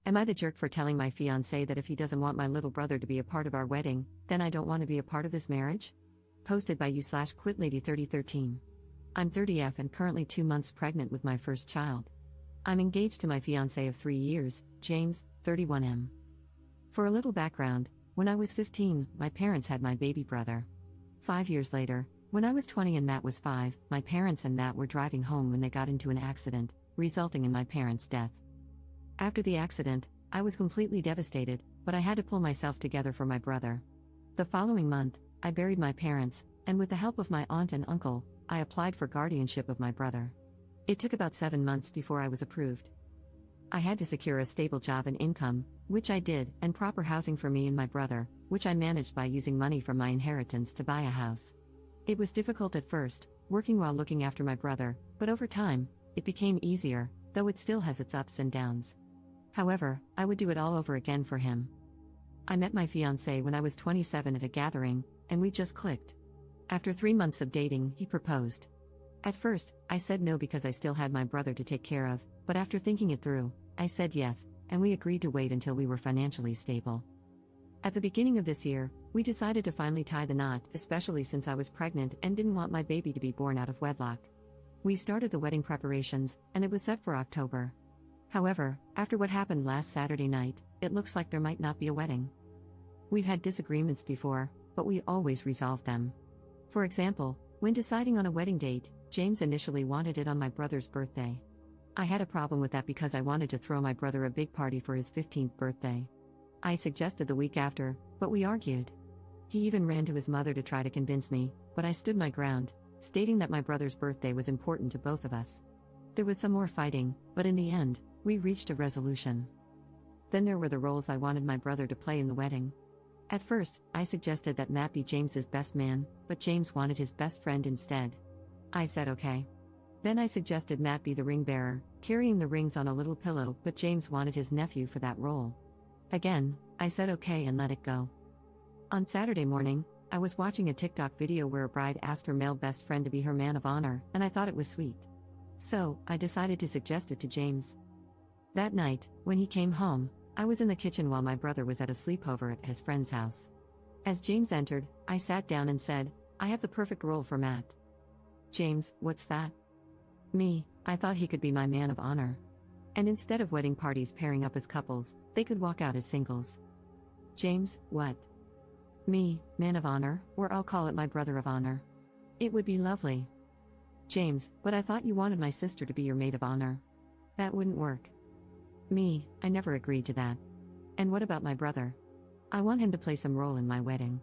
Am I the jerk for telling my fiancé that if he doesn't want my little brother to be a part of our wedding, then I don't want to be a part of this marriage? Posted by you/QuitLady3013. I'm 30F and currently 2 months pregnant with my first child. I'm engaged to my fiancé of 3 years, James, 31M. For a little background, when I was 15, my parents had my baby brother. 5 years later, when I was 20 and Matt was 5, my parents and Matt were driving home when they got into an accident, resulting in my parents' death. After the accident, I was completely devastated, but I had to pull myself together for my brother. The following month, I buried my parents, and with the help of my aunt and uncle, I applied for guardianship of my brother. It took about 7 months before I was approved. I had to secure a stable job and income, which I did, and proper housing for me and my brother, which I managed by using money from my inheritance to buy a house. It was difficult at first, working while looking after my brother, but over time, it became easier, though it still has its ups and downs. However, I would do it all over again for him. I met my fiancé when I was 27 at a gathering, and we just clicked. After 3 months of dating, he proposed. At first, I said no because I still had my brother to take care of, but after thinking it through, I said yes, and we agreed to wait until we were financially stable. At the beginning of this year, we decided to finally tie the knot, especially since I was pregnant and didn't want my baby to be born out of wedlock. We started the wedding preparations, and it was set for October. However, after what happened last Saturday night, it looks like there might not be a wedding. We've had disagreements before, but we always resolve them. For example, when deciding on a wedding date, James initially wanted it on my brother's birthday. I had a problem with that because I wanted to throw my brother a big party for his 15th birthday. I suggested the week after, but we argued. He even ran to his mother to try to convince me, but I stood my ground, stating that my brother's birthday was important to both of us. There was some more fighting, but in the end, we reached a resolution. Then there were the roles I wanted my brother to play in the wedding. At first, I suggested that Matt be James's best man, but James wanted his best friend instead. I said okay. Then I suggested Matt be the ring bearer, carrying the rings on a little pillow, but James wanted his nephew for that role. Again, I said okay and let it go. On Saturday morning, I was watching a TikTok video where a bride asked her male best friend to be her man of honor, and I thought it was sweet. So, I decided to suggest it to James. That night, when he came home, I was in the kitchen while my brother was at a sleepover at his friend's house. As James entered, I sat down and said, "I have the perfect role for Matt." "James, what's that?" "Me, I thought he could be my man of honor. And instead of wedding parties pairing up as couples, they could walk out as singles." "James, what?" "Me, man of honor, or I'll call it my brother of honor. It would be lovely." "James, but I thought you wanted my sister to be your maid of honor." "That wouldn't work." "Me, I never agreed to that. And what about my brother? I want him to play some role in my wedding."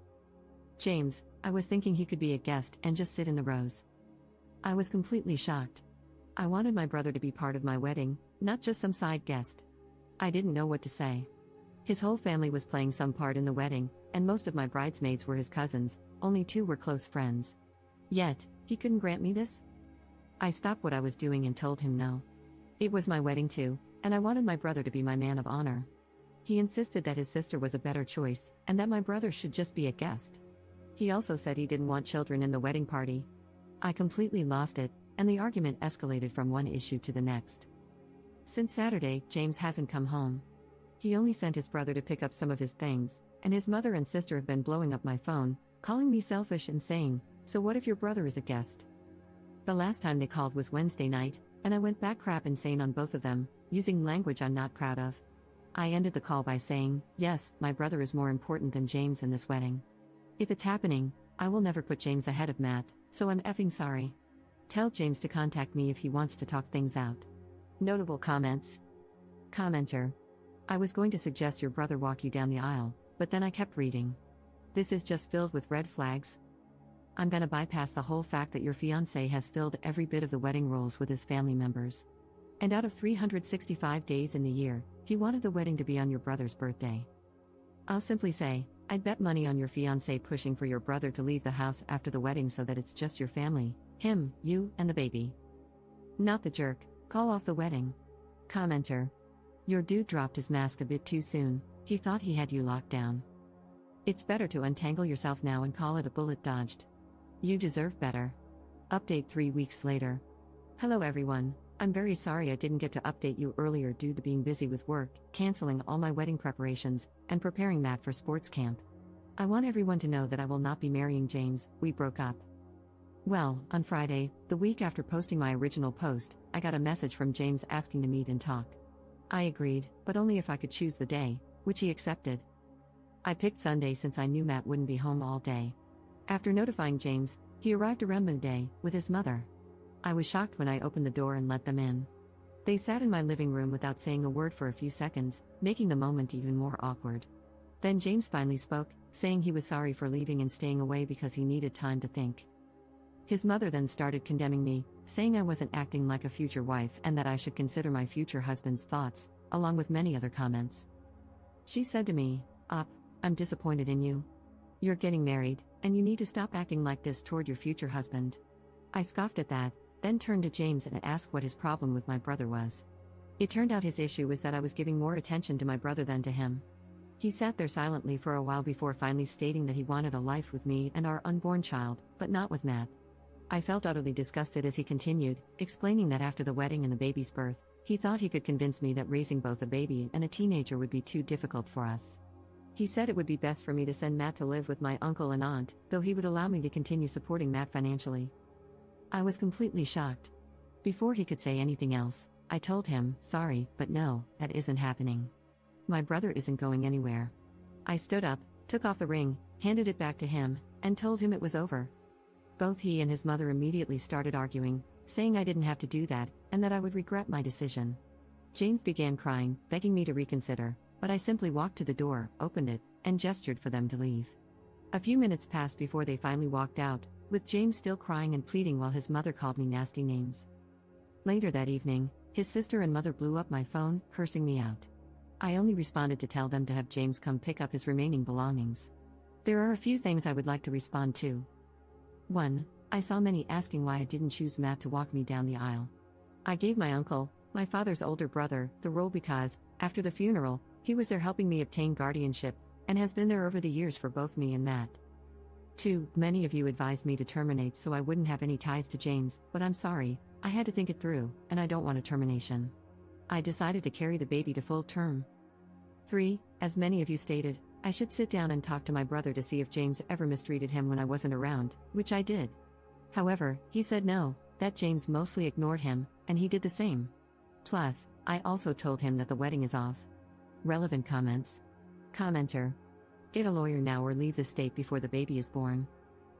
"James, I was thinking he could be a guest and just sit in the rows." I was completely shocked. I wanted my brother to be part of my wedding, not just some side guest. I didn't know what to say. His whole family was playing some part in the wedding, and most of my bridesmaids were his cousins, only 2 were close friends. Yet, he couldn't grant me this? I stopped what I was doing and told him no. It was my wedding too, and I wanted my brother to be my man of honor. He insisted that his sister was a better choice, and that my brother should just be a guest. He also said he didn't want children in the wedding party. I completely lost it, and the argument escalated from one issue to the next. Since Saturday, James hasn't come home. He only sent his brother to pick up some of his things, and his mother and sister have been blowing up my phone, calling me selfish and saying, "So what if your brother is a guest?" The last time they called was Wednesday night, and I went back crap insane on both of them, using language I'm not proud of. I ended the call by saying, "Yes, my brother is more important than James in this wedding. If it's happening, I will never put James ahead of Matt, so I'm effing sorry. Tell James to contact me if he wants to talk things out." Notable comments. Commenter. I was going to suggest your brother walk you down the aisle, but then I kept reading. This is just filled with red flags. I'm gonna bypass the whole fact that your fiancé has filled every bit of the wedding roles with his family members. And out of 365 days in the year, he wanted the wedding to be on your brother's birthday. I'll simply say, I'd bet money on your fiancé pushing for your brother to leave the house after the wedding so that it's just your family, him, you, and the baby. Not the jerk, call off the wedding. Commenter. Your dude dropped his mask a bit too soon, he thought he had you locked down. It's better to untangle yourself now and call it a bullet dodged. You deserve better. Update 3 weeks later. Hello everyone, I'm very sorry I didn't get to update you earlier due to being busy with work, canceling all my wedding preparations, and preparing Matt for sports camp. I want everyone to know that I will not be marrying James. We broke up. Well, on Friday, the week after posting my original post, I got a message from James asking to meet and talk. I agreed, but only if I could choose the day, which he accepted. I picked Sunday since I knew Matt wouldn't be home all day. After notifying James, he arrived around midday with his mother. I was shocked when I opened the door and let them in. They sat in my living room without saying a word for a few seconds, making the moment even more awkward. Then James finally spoke, saying he was sorry for leaving and staying away because he needed time to think. His mother then started condemning me, saying I wasn't acting like a future wife and that I should consider my future husband's thoughts, along with many other comments. She said to me, I'm disappointed in you. You're getting married, and you need to stop acting like this toward your future husband. I scoffed at that, then turned to James and asked what his problem with my brother was. It turned out his issue was that I was giving more attention to my brother than to him. He sat there silently for a while before finally stating that he wanted a life with me and our unborn child, but not with Matt. I felt utterly disgusted as he continued, explaining that after the wedding and the baby's birth, he thought he could convince me that raising both a baby and a teenager would be too difficult for us. He said it would be best for me to send Matt to live with my uncle and aunt, though he would allow me to continue supporting Matt financially. I was completely shocked. Before he could say anything else, I told him, sorry, but no, that isn't happening. My brother isn't going anywhere. I stood up, took off the ring, handed it back to him, and told him it was over. Both he and his mother immediately started arguing, saying I didn't have to do that, and that I would regret my decision. James began crying, begging me to reconsider, but I simply walked to the door, opened it, and gestured for them to leave. A few minutes passed before they finally walked out, with James still crying and pleading while his mother called me nasty names. Later that evening, his sister and mother blew up my phone, cursing me out. I only responded to tell them to have James come pick up his remaining belongings. There are a few things I would like to respond to. 1. I saw many asking why I didn't choose Matt to walk me down the aisle. I gave my uncle, my father's older brother, the role because, after the funeral, he was there helping me obtain guardianship, and has been there over the years for both me and Matt. 2. Many of you advised me to terminate so I wouldn't have any ties to James, but I'm sorry, I had to think it through, and I don't want a termination. I decided to carry the baby to full term. 3. As many of you stated, I should sit down and talk to my brother to see if James ever mistreated him when I wasn't around, which I did. However, he said no, that James mostly ignored him, and he did the same. Plus, I also told him that the wedding is off. Relevant comments. Commenter. Get a lawyer now or leave the state before the baby is born.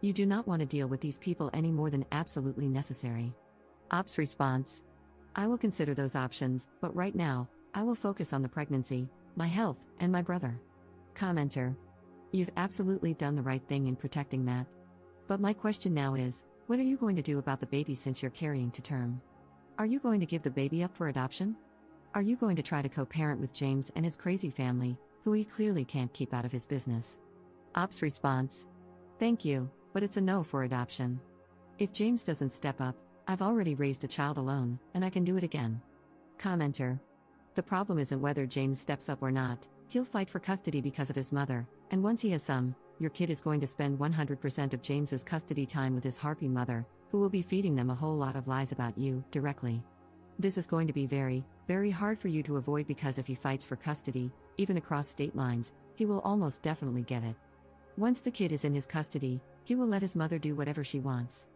You do not want to deal with these people any more than absolutely necessary. Ops response. I will consider those options, but right now, I will focus on the pregnancy, my health, and my brother. Commenter. You've absolutely done the right thing in protecting Matt. But my question now is, what are you going to do about the baby since you're carrying to term? Are you going to give the baby up for adoption? Are you going to try to co-parent with James and his crazy family, who he clearly can't keep out of his business? Ops response. Thank you, but it's a no for adoption. If James doesn't step up, I've already raised a child alone, and I can do it again. Commenter. The problem isn't whether James steps up or not, he'll fight for custody because of his mother, and once he has some, your kid is going to spend 100% of James's custody time with his harpy mother, who will be feeding them a whole lot of lies about you, directly. This is going to be very, very hard for you to avoid because if he fights for custody, even across state lines, he will almost definitely get it. Once the kid is in his custody, he will let his mother do whatever she wants.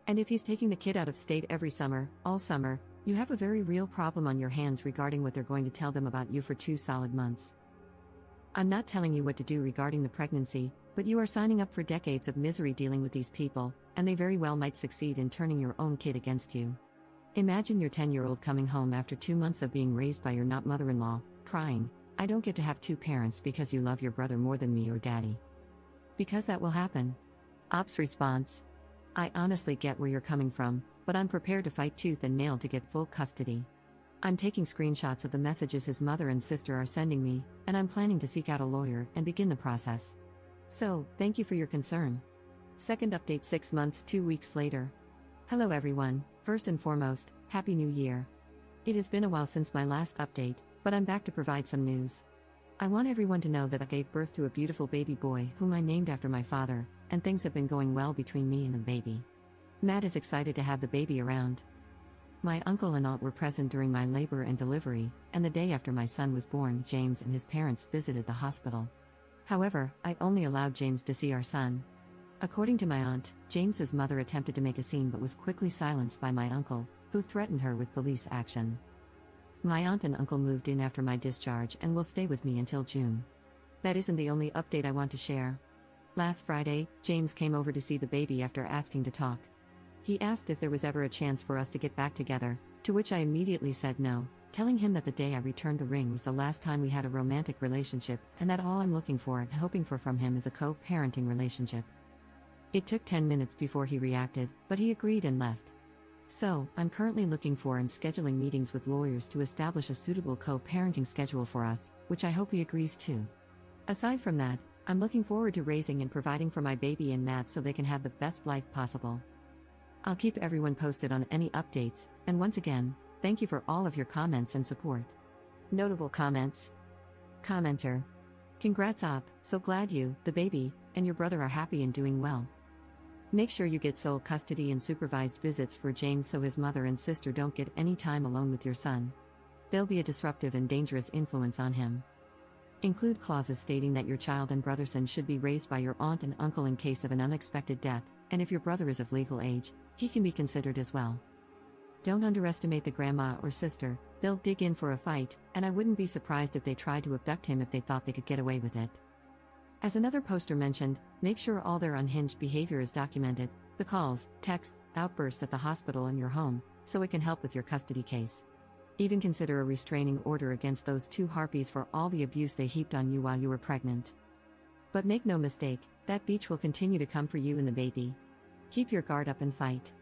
And if he's taking the kid out of state every summer, all summer, you have a very real problem on your hands regarding what they're going to tell them about you for 2 solid months. I'm not telling you what to do regarding the pregnancy, but you are signing up for decades of misery dealing with these people, and they very well might succeed in turning your own kid against you. Imagine your 10-year-old coming home after 2 months of being raised by your not mother-in-law, crying, I don't get to have 2 parents because you love your brother more than me or daddy. Because that will happen. Ops response. I honestly get where you're coming from, but I'm prepared to fight tooth and nail to get full custody. I'm taking screenshots of the messages his mother and sister are sending me, and I'm planning to seek out a lawyer and begin the process. So, thank you for your concern. Second update 6 months 2 weeks later. Hello everyone, first and foremost, Happy New Year. It has been a while since my last update, but I'm back to provide some news. I want everyone to know that I gave birth to a beautiful baby boy whom I named after my father, and things have been going well between me and the baby. Matt is excited to have the baby around. My uncle and aunt were present during my labor and delivery, and the day after my son was born, James and his parents visited the hospital. However, I only allowed James to see our son. According to my aunt, James's mother attempted to make a scene but was quickly silenced by my uncle, who threatened her with police action. My aunt and uncle moved in after my discharge and will stay with me until June. That isn't the only update I want to share. Last Friday, James came over to see the baby after asking to talk. He asked if there was ever a chance for us to get back together, to which I immediately said no, telling him that the day I returned the ring was the last time we had a romantic relationship and that all I'm looking for and hoping for from him is a co-parenting relationship. It took 10 minutes before he reacted, but he agreed and left. So, I'm currently looking for and scheduling meetings with lawyers to establish a suitable co-parenting schedule for us, which I hope he agrees to. Aside from that, I'm looking forward to raising and providing for my baby and Matt so they can have the best life possible. I'll keep everyone posted on any updates, and once again, thank you for all of your comments and support. Notable comments. Commenter. Congrats Op, so glad you, the baby, and your brother are happy and doing well. Make sure you get sole custody and supervised visits for James so his mother and sister don't get any time alone with your son. They'll be a disruptive and dangerous influence on him. Include clauses stating that your child and brother son should be raised by your aunt and uncle in case of an unexpected death, and if your brother is of legal age, he can be considered as well. Don't underestimate the grandma or sister, they'll dig in for a fight, and I wouldn't be surprised if they tried to abduct him if they thought they could get away with it. As another poster mentioned, make sure all their unhinged behavior is documented, the calls, texts, outbursts at the hospital and your home, so it can help with your custody case. Even consider a restraining order against those two harpies for all the abuse they heaped on you while you were pregnant. But make no mistake, that beach will continue to come for you and the baby. Keep your guard up and fight.